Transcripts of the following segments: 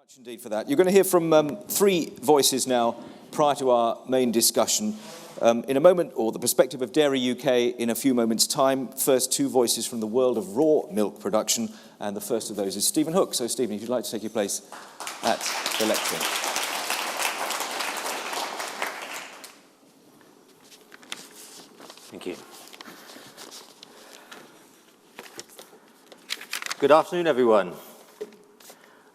Much indeed for that. You're going to hear from three voices now prior to our main discussion. In a moment, or the perspective of Dairy UK in a few moments' time. First, two voices from the world of raw milk production, and the first of those is Stephen Hook. So, Stephen, if you'd like to take your place at the lectern. Thank you. Good afternoon, everyone.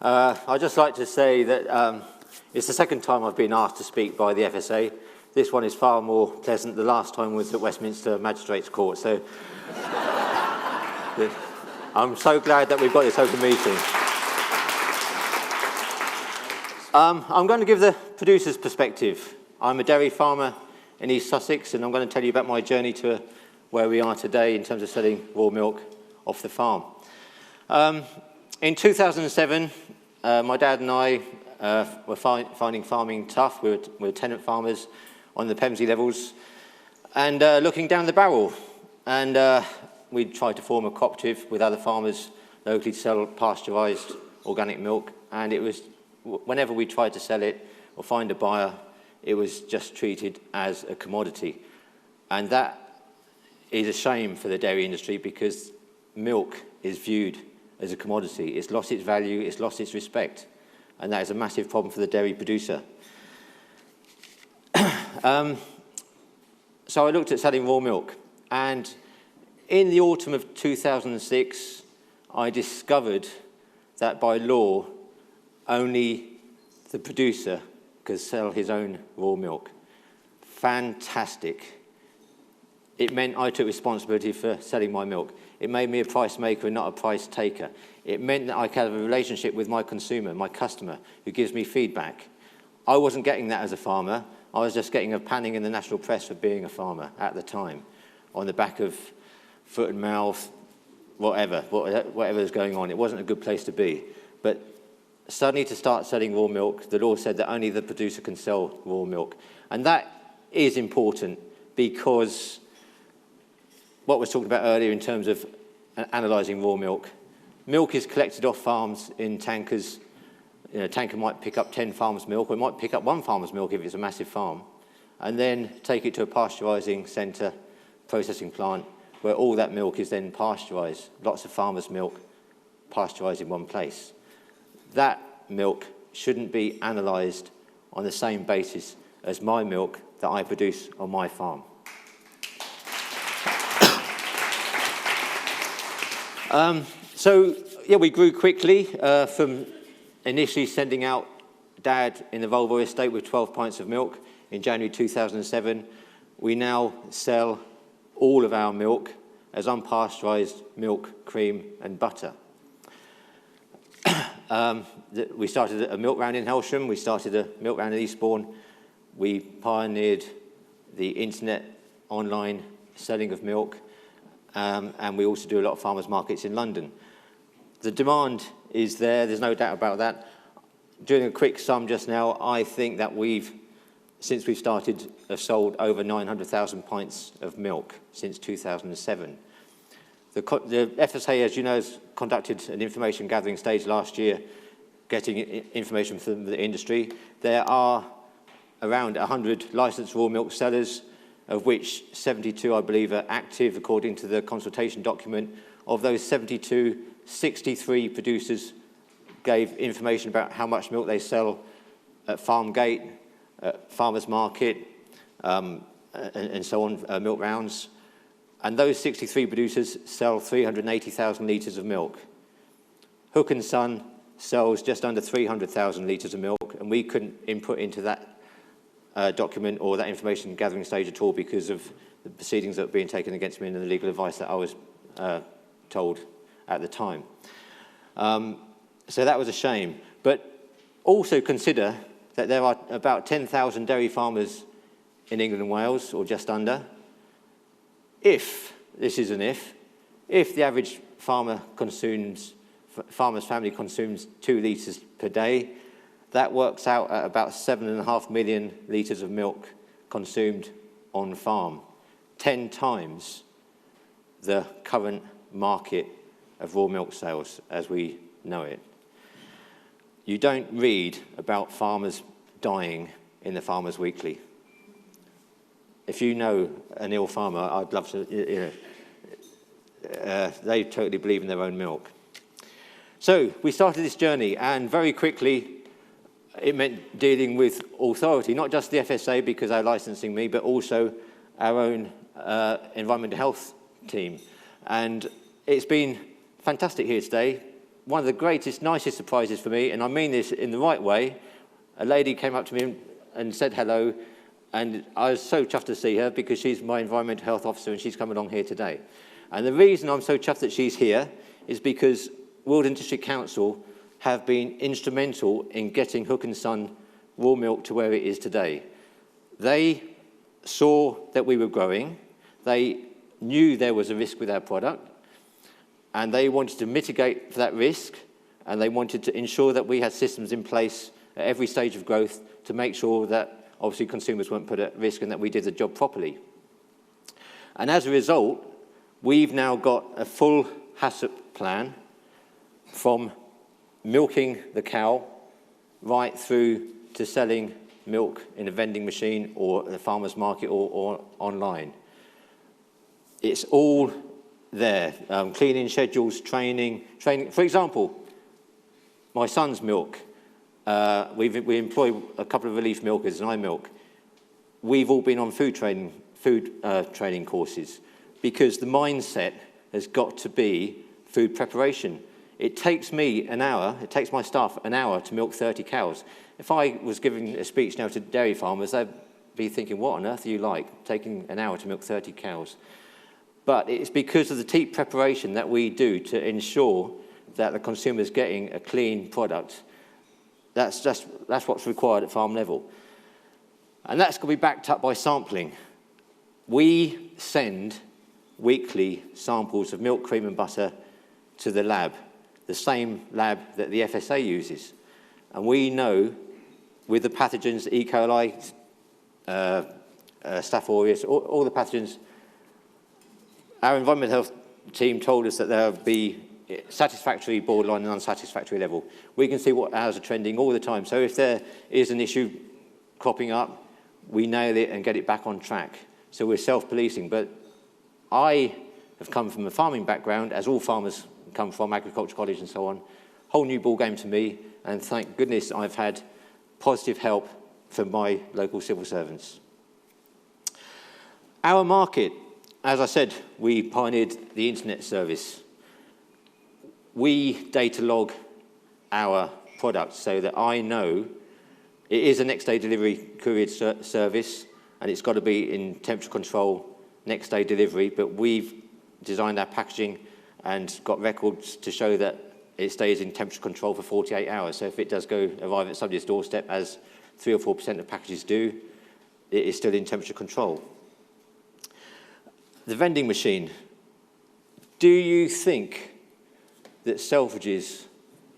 I'd just like to say that it's the second time I've been asked to speak by the FSA. This one is far more pleasant. The last time was at Westminster Magistrates Court. So I'm so glad that we've got this open meeting. I'm going to give the producer's perspective. I'm a dairy farmer in East Sussex, and I'm going to tell you about my journey to where we are today in terms of selling raw milk off the farm. In 2007, my dad and I were finding farming tough. We were tenant farmers on the Pemsley levels and looking down the barrel. And we tried to form a cooperative with other farmers locally to sell pasteurised organic milk. And it was, whenever we tried to sell it or find a buyer, it was just treated as a commodity. And that is a shame for the dairy industry, because milk is viewed as a commodity. It's lost its value, it's lost its respect, and that is a massive problem for the dairy producer. So I looked at selling raw milk, and in the autumn of 2006, I discovered that by law, only the producer could sell his own raw milk. Fantastic. It meant I took responsibility for selling my milk. It made me a price maker and not a price taker. It meant that I could have a relationship with my consumer, my customer, who gives me feedback. I wasn't getting that as a farmer. I was just getting a panning in the national press for being a farmer at the time, on the back of foot and mouth, whatever was going on. It wasn't a good place to be. But suddenly, to start selling raw milk, the law said that only the producer can sell raw milk. And that is important, because what was talked about earlier in terms of analysing raw milk. Milk is collected off farms in tankers. A tanker might pick up 10 farms' milk, or it might pick up 1 farmer's milk if it's a massive farm, and then take it to a pasteurising centre, processing plant, where all that milk is then pasteurised. Lots of farmers' milk pasteurised in one place. That milk shouldn't be analysed on the same basis as my milk that I produce on my farm. So, we grew quickly from initially sending out Dad in the Volvo estate with 12 pints of milk in January 2007. We now sell all of our milk as unpasteurised milk, cream and butter. We started a milk round in Helsham. We started a milk round in Eastbourne. We pioneered the internet online selling of milk. And we also do a lot of farmers' markets in London. The demand is there, there's no doubt about that. Doing a quick sum just now, I think that since we've started, have sold over 900,000 pints of milk since 2007. The FSA, as you know, has conducted an information gathering stage last year, getting information from the industry. There are around 100 licensed raw milk sellers, of which 72, I believe, are active according to the consultation document. Of those 72, 63 producers gave information about how much milk they sell at farm gate, at farmers market, and so on, milk rounds. And those 63 producers sell 380,000 litres of milk. Hook & Son sells just under 300,000 litres of milk, and we couldn't input into that document or that information gathering stage at all, because of the proceedings that were being taken against me and the legal advice that I was told at the time. So that was a shame. But also consider that there are about 10,000 dairy farmers in England and Wales, or just under. If the average farmer's family consumes 2 litres per day, that works out at about 7.5 million litres of milk consumed on farm, 10 times the current market of raw milk sales as we know it. you don't read about farmers dying in the Farmers Weekly. If you know an ill farmer, I'd love to, they totally believe in their own milk. So we started this journey, and very quickly it meant dealing with authority, not just the FSA because they're licensing me, but also our own environmental health team. And it's been fantastic here today. One of the greatest, nicest surprises for me, and I mean this in the right way, a lady came up to me and said hello, and I was so chuffed to see her because she's my environmental health officer and she's come along here today. And the reason I'm so chuffed that she's here is because Wilton District Council have been instrumental in getting Hook and Son raw milk to where it is today. They saw that we were growing, they knew there was a risk with our product, and they wanted to mitigate that risk, and they wanted to ensure that we had systems in place at every stage of growth to make sure that obviously consumers weren't put at risk and that we did the job properly. And as a result, we've now got a full HACCP plan from milking the cow right through to selling milk in a vending machine or the farmer's market or online. It's all there. Cleaning schedules, training. For example, my son's milk, we employ a couple of relief milkers and I milk. We've all been on food training courses because the mindset has got to be food preparation. It takes me an hour, it takes my staff an hour to milk 30 cows. If I was giving a speech now to dairy farmers, they'd be thinking, what on earth are you like, taking an hour to milk 30 cows? But it's because of the deep preparation that we do to ensure that the consumer is getting a clean product. That's what's required at farm level. And that's going to be backed up by sampling. We send weekly samples of milk, cream and butter to the lab, the same lab that the FSA uses. And we know with the pathogens, E. coli, Staph aureus, all the pathogens, our environmental health team told us that there would be satisfactory, borderline and unsatisfactory level. We can see what ours are trending all the time. So if there is an issue cropping up, we nail it and get it back on track. So we're self-policing. But I have come from a farming background, as all farmers come from, agriculture college and so on. Whole new ball game to me, and thank goodness I've had positive help from my local civil servants. Our market, as I said, we pioneered the internet service. We data log our products so that I know it is a next day delivery courier service and it's got to be in temperature control next day delivery, but we've designed our packaging and got records to show that it stays in temperature control for 48 hours. So if it does arrive at somebody's doorstep, as 3 or 4% of packages do, it is still in temperature control. The vending machine. Do you think that Selfridges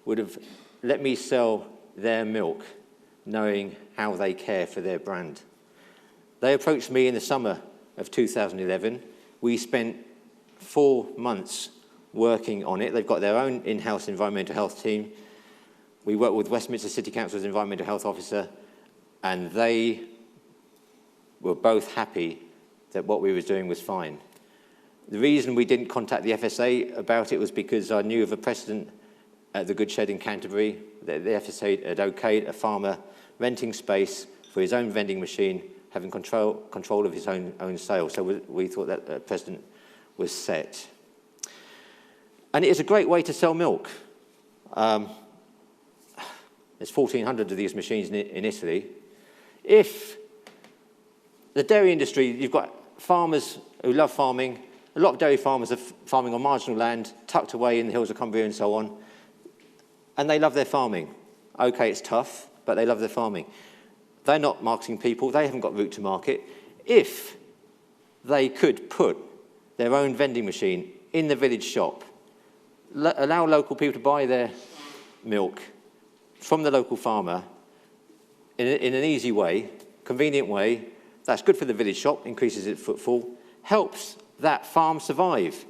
would have let me sell their milk knowing how they care for their brand? They approached me in the summer of 2011. We spent 4 months working on it. They've got their own in-house environmental health team. We worked with Westminster City Council's environmental health officer, and they were both happy that what we were doing was fine. The reason we didn't contact the FSA about it was because I knew of a precedent at the Good Shed in Canterbury that the FSA had okayed a farmer renting space for his own vending machine, having control of his own sales. So we thought that precedent was set. And it is a great way to sell milk. There's 1,400 of these machines in Italy. If the dairy industry, you've got farmers who love farming. A lot of dairy farmers are farming on marginal land, tucked away in the hills of Cumbria and so on, and they love their farming. Okay, it's tough, but they love their farming. They're not marketing people. They haven't got route to market. If they could put their own vending machine in the village shop, allow local people to buy their milk from the local farmer in an easy way, convenient way, that's good for the village shop, increases its footfall, helps that farm survive.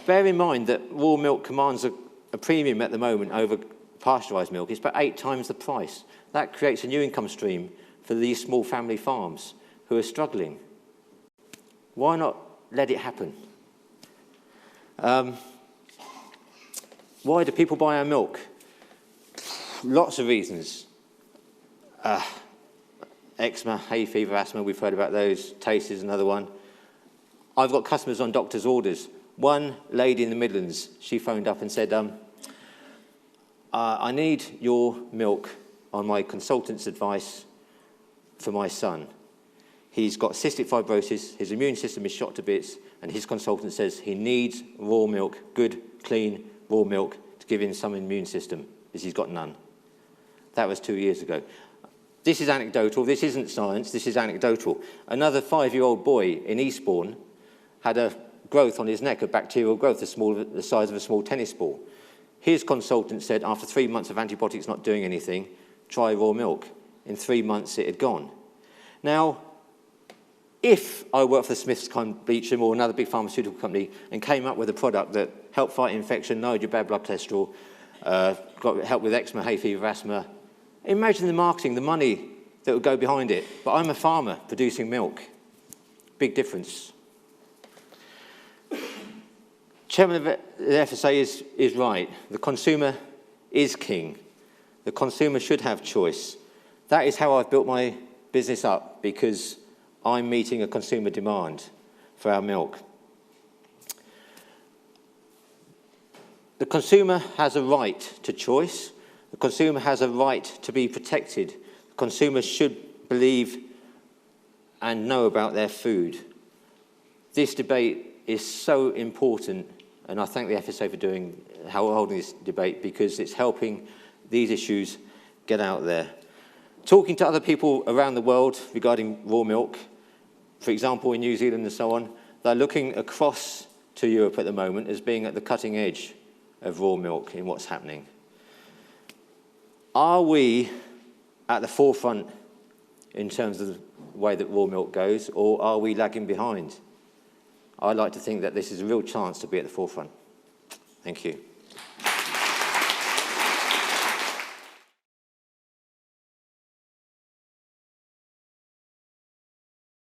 Bear in mind that raw milk commands a premium at the moment over pasteurised milk, it's about 8 times the price. That creates a new income stream for these small family farms who are struggling. Why not let it happen? Why do people buy our milk? Lots of reasons. Eczema, hay fever, asthma, we've heard about those. Taste is another one. I've got customers on doctor's orders. One lady in the Midlands, she phoned up and said, I need your milk on my consultant's advice for my son. He's got cystic fibrosis, his immune system is shot to bits, and his consultant says he needs raw milk, good, clean, raw milk, to give him some immune system, because he's got none. That was 2 years ago. This is anecdotal, this isn't science, this is anecdotal. Another 5-year-old boy in Eastbourne had a growth on his neck, a bacterial growth the size of a small tennis ball. His consultant said, after 3 months of antibiotics not doing anything, try raw milk. In 3 months, it had gone. Now, if I worked for the Smiths Beecham or another big pharmaceutical company and came up with a product that helped fight infection, lowered your bad blood cholesterol, got help with eczema, hay fever, asthma, imagine the marketing, the money that would go behind it. But I'm a farmer producing milk. Big difference. Chairman of the FSA is right. The consumer is king. The consumer should have choice. That is how I've built my business up, because I'm meeting a consumer demand for our milk. The consumer has a right to choice. The consumer has a right to be protected. The consumer should believe and know about their food. This debate is so important, and I thank the FSA for holding this debate, because it's helping these issues get out there. Talking to other people around the world regarding raw milk, for example, in New Zealand and so on, they're looking across to Europe at the moment as being at the cutting edge of raw milk in what's happening. Are we at the forefront in terms of the way that raw milk goes, or are we lagging behind? I like to think that this is a real chance to be at the forefront. Thank you.